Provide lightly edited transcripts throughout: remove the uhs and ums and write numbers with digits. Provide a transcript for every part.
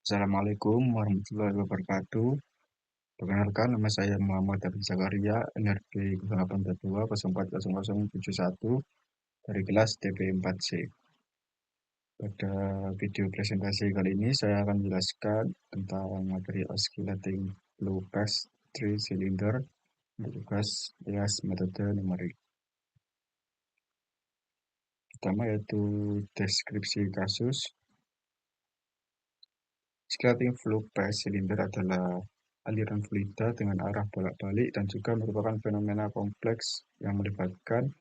Assalamualaikum warahmatullahi wabarakatuh. Perkenalkan, nama saya Muhammad David Zakaria, NRP 0822040071 dari kelas DP4C. Pada video presentasi kali ini, saya akan menjelaskan tentang materi oscillating flow path 3 cylinder untuk tugas alias metode numerik. Pertama yaitu deskripsi kasus. Oscillating flow path cylinder adalah aliran fluida dengan arah bolak-balik dan juga merupakan fenomena kompleks yang melibatkan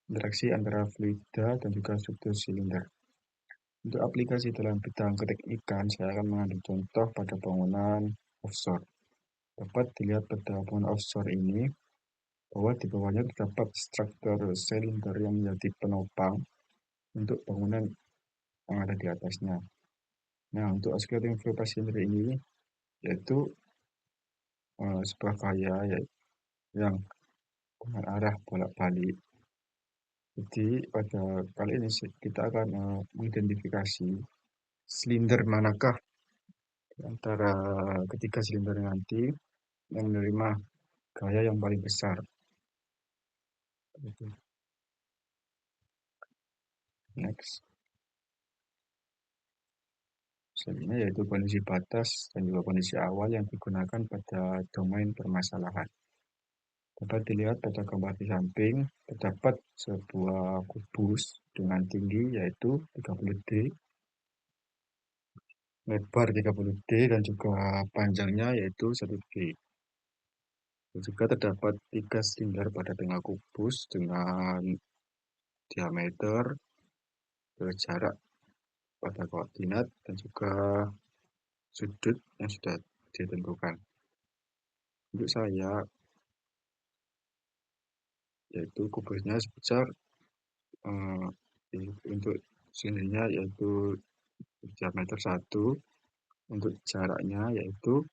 interaksi antara fluida dan juga struktur silinder. Untuk aplikasi dalam bidang keteknikan, saya akan mengambil contoh pada bangunan offshore. Dapat dilihat pada bangunan offshore ini bahwa di bawahnya terdapat struktur silinder yang menjadi penopang untuk bangunan yang ada di atasnya. Nah, untuk oscillating flow path cylinder ini yaitu sebuah gaya yang dengan arah bolak-balik. Jadi pada kali ini kita akan mengidentifikasi silinder manakah di antara ketiga silinder nanti yang menerima gaya yang paling besar. Next. Selanjutnya yaitu kondisi batas dan juga kondisi awal yang digunakan pada domain permasalahan. Dapat dilihat pada gambar di samping, terdapat sebuah kubus dengan tinggi yaitu 30D, lebar 30D, dan juga panjangnya yaitu 1D. Dan juga terdapat 3 silinder pada tengah kubus dengan diameter, jarak pada koordinat, dan juga sudut yang sudah ditentukan. Untuk saya, yaitu kubusnya sebesar untuk silindernya yaitu diameter 1, untuk jaraknya yaitu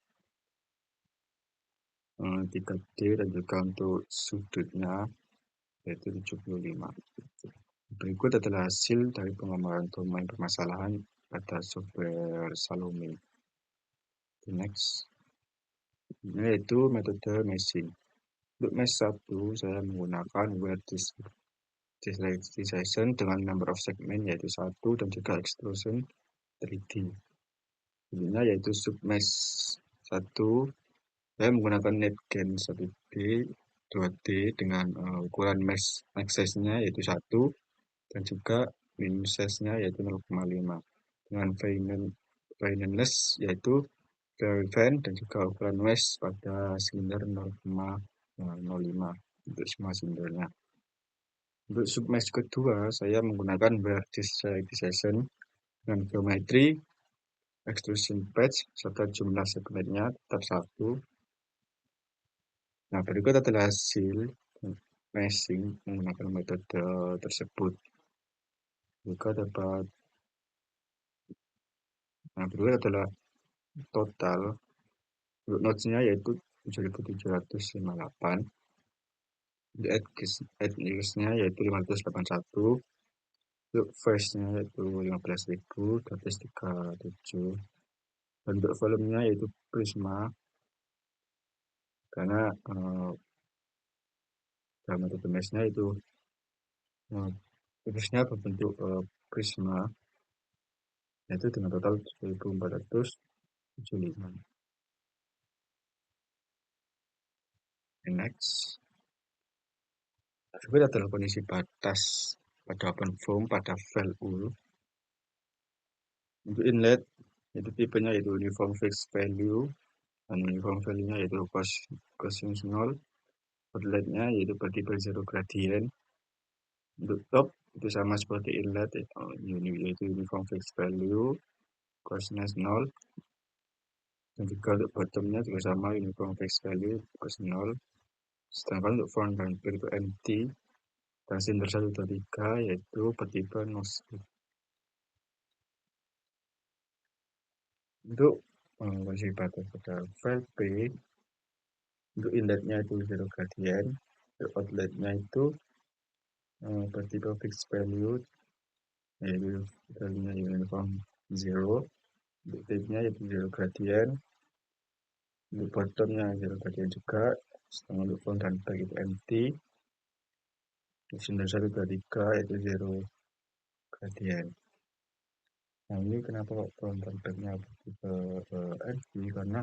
3D, dan juga untuk sudutnya yaitu 75. Berikut adalah hasil dari pengembangan domain permasalahan pada software Salome. Next, ini yaitu metode meshing. Untuk mesh 1, saya menggunakan wire discretization dengan number of segment yaitu 1 dan juga extrusion 3D. Intinya yaitu submesh 1, saya menggunakan net gain 1D, 2D dengan ukuran mesh max size-nya yaitu 1 dan juga min size-nya yaitu 0,5 dengan fineness yaitu very fine dan juga ukuran mesh pada silinder 0,05 untuk semua silindernya. Untuk submesh kedua, saya menggunakan wire discretization dengan geometri extrusion patch serta jumlah segmennya tetap 1. Nah, berikut adalah hasil meshing menggunakan metode tersebut. Juga dapat, berikut adalah total untuk nodes-nya yaitu 7758, untuk edges-nya yaitu 581, untuk face-nya yaitu 15.237, dan untuk volumenya yaitu prisma, karena dalam metode mesh-nya itu edges-nya berbentuk prisma, yaitu dengan total 1475. Next, berikut adalah kondisi batas pada open foam pada valve U. Untuk inlet, itu tipenya yaitu uniform fixed value, dan uniform value-nya yaitu cosine 0. Outlet-nya yaitu bertipe zero gradient. Untuk top, itu sama seperti inlet, yaitu uniform fixed value, cosine 0. Dan juga untuk bottom-nya juga sama, uniform fixed value, cosine 0. Sedangkan untuk front dan back itu empty, dan silinder 1, 2, 3 yaitu bertipe nose. Untuk kondisi batas pada valve P, untuk inletnya itu zero gradient, untuk outletnya itu bertipe fixed value, yaitu value-nya uniform 0. Untuk tipnya yaitu zero gradient, untuk bottomnya zero gradient juga, setengah untuk front dan back itu empty, untuk silinder 1, 2, 3 yaitu zero gradient. Nah ini kenapa kok front dan backnya begitu empty, karena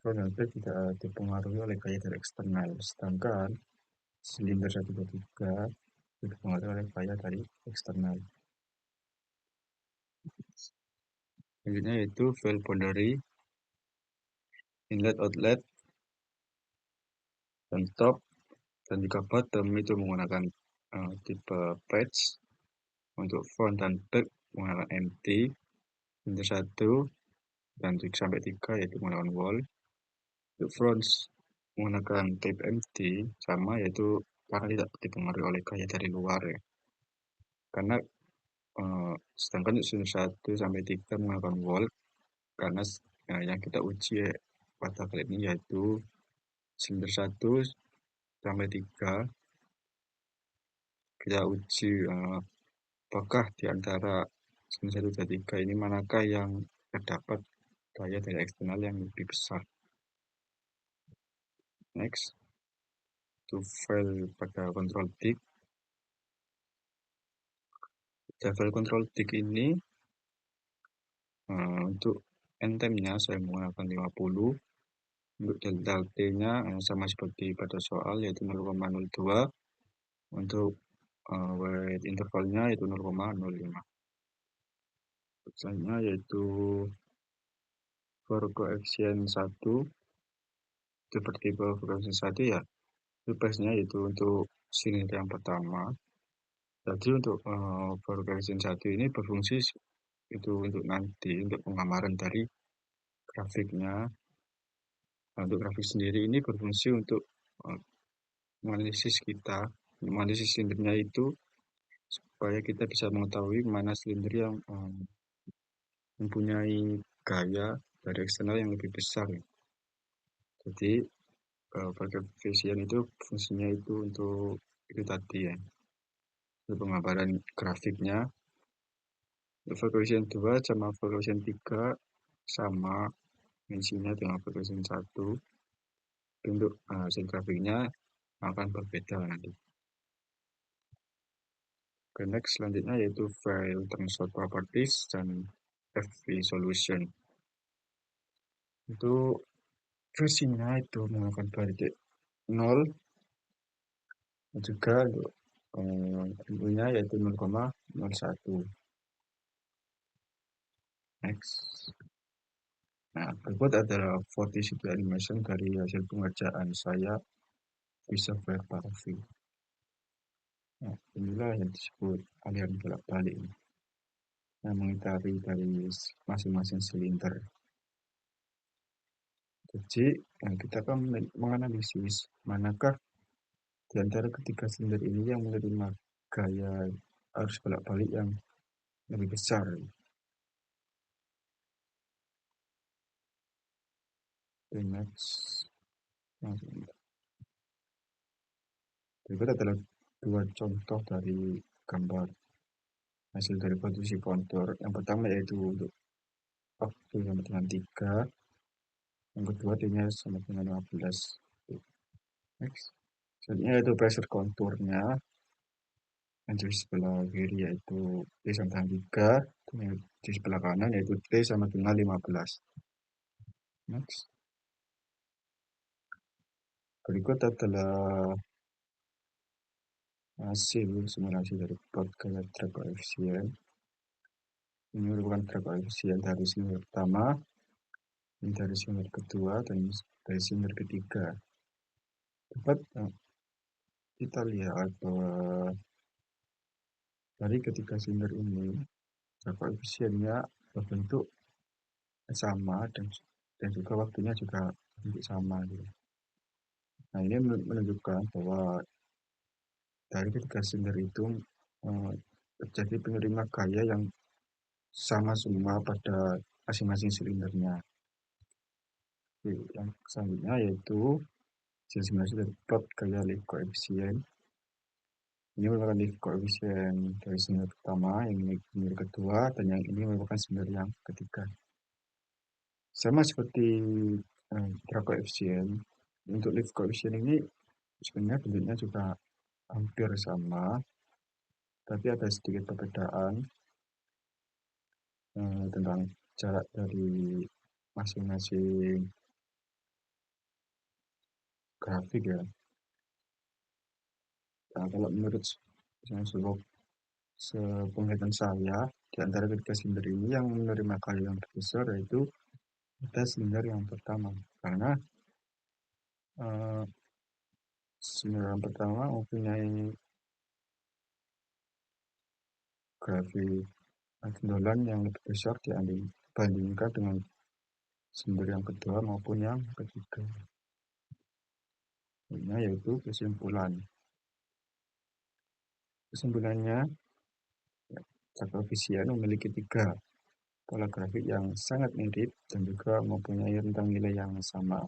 front dan back tidak dipengaruhi oleh gaya dari eksternal, sedangkan silinder 1, 2, 3 dipengaruhi oleh gaya dari eksternal. Selanjutnya yaitu valve boundary, inlet outlet, dan top, dan juga bottom itu menggunakan tipe patch. Untuk front dan back menggunakan empty, silinder 1 dan 3 yaitu menggunakan wall. Untuk front menggunakan tape empty sama, yaitu karena tidak dipengaruhi oleh gaya dari luar ya. Karena sedangkan silinder 1 sampai 3 menggunakan wall, karena yang kita uji pada kali ini yaitu silinder 1 sampai 3 kita uji apakah di antara silinder 1 dan 3 ini manakah yang terdapat gaya dari eksternal yang lebih besar. Next, to file pada control tick. File control tick ini untuk n-time-nya saya menggunakan 50. Untuk delta T-nya sama seperti pada soal yaitu 0,02. Untuk weight intervalnya yaitu 0,05. Selanjutnya yaitu for koefisien 1 itu bertipe koefisien 1 ya. Itu base-nya yaitu untuk silinder yang pertama. Jadi untuk for koefisien 1 ini berfungsi itu untuk nanti untuk penggambaran dari grafiknya. Nah, untuk grafik sendiri ini berfungsi untuk menganalisis silindernya itu supaya kita bisa mengetahui mana silinder yang mempunyai gaya dari eksternal yang lebih besar. Jadi koefisien itu fungsinya itu untuk itu tadi ya, untuk penggambaran grafiknya. Koefisien 2 sama koefisien 3 sama dimensinya dengan koefisien 1. Untuk hasil grafiknya akan berbeda nanti. Oke, next selanjutnya yaitu file transfer properties dan FV solution. Itu versinya itu menggunakan 2.0 dan juga untuk inpunya yaitu 0,01. Next. Nah, berikut adalah Photoshoot animation dari hasil pengerjaan saya bisa Parvi. Nah, inilah yang disebut aliran bolak-balik yang mengitari dari masing-masing silinder. Jadi kita akan menganalisis manakah di antara ketiga silinder ini yang menerima gaya arus bolak-balik yang lebih besar. Next. Berikut adalah dua contoh dari gambar hasil dari posisi kontur. Yang pertama yaitu untuk waktu sama dengan 3, yang kedua D-nya sama dengan 15. Next. Selanjutnya yaitu pressure konturnya, yang di sebelah kiri yaitu T sama dengan 3, di sebelah kanan yaitu T sama dengan 15. Next. Berikut adalah hasil simulasi dari plot gaya drag koefisien. Ini merupakan drag koefisien dari silinder pertama, dari silinder kedua, dan dari silinder ketiga. Dapat kita lihat bahwa dari ketiga silinder ini drag koefisiennya berbentuk sama dan juga waktunya juga bentuk sama. Nah, ini menunjukkan bahwa dari ketiga silinder itu terjadi penerima gaya yang sama semua pada masing-masing silindernya. Yang selanjutnya yaitu simulasi dari plot gaya lift koefisien. Ini merupakan lift koefisien dari silinder pertama, yang ini silinder kedua, dan yang ini merupakan silinder yang ketiga. Sama seperti koefisien, untuk lift koefisien ini sebenarnya bentuknya juga hampir sama, tapi ada sedikit perbedaan tentang jarak dari masing-masing grafik ya. Nah, kalau menurut sepenglihatan saya, di antara ketiga silinder ini yang menerima kayu yang terbesar yaitu ada silinder yang pertama. Karena eh, silinder yang pertama mempunyai grafik pendolan yang lebih besar dibandingkan dengan silinder yang kedua maupun yang ketiga. Ini yaitu kesimpulan. Kesimpulannya, koefisien memiliki tiga pola grafik yang sangat mirip dan juga mempunyai rentang nilai yang sama.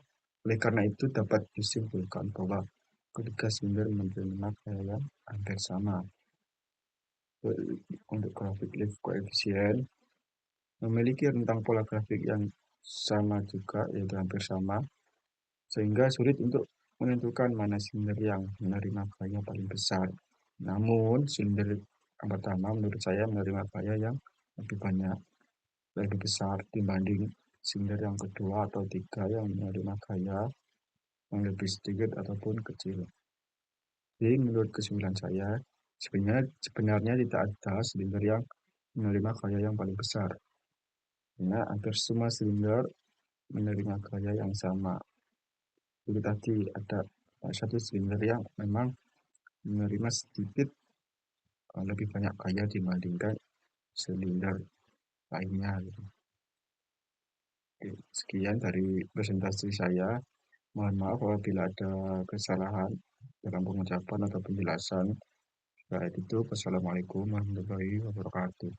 Oleh karena itu dapat disimpulkan bahwa ketiga silinder menerima gaya yang hampir sama. Untuk grafik lift koefisien memiliki rentang pola grafik yang sama juga, yaitu hampir sama, sehingga sulit untuk menentukan mana silinder yang menerima gaya paling besar. Namun, silinder yang pertama menurut saya menerima gaya yang lebih banyak, lebih besar dibanding silinder yang kedua atau tiga yang menerima gaya yang lebih sedikit ataupun kecil. Jadi menurut kesimpulan saya, sebenarnya tidak ada silinder yang menerima gaya yang paling besar. Karena hampir semua silinder menerima gaya yang sama. Jadi tadi ada satu silinder yang memang menerima sedikit lebih banyak gaya dibandingkan silinder lainnya gitu. Oke, sekian dari presentasi saya. Mohon maaf apabila ada kesalahan dalam pengucapan atau penjelasan. Baik itu, wassalamualaikum warahmatullahi wabarakatuh.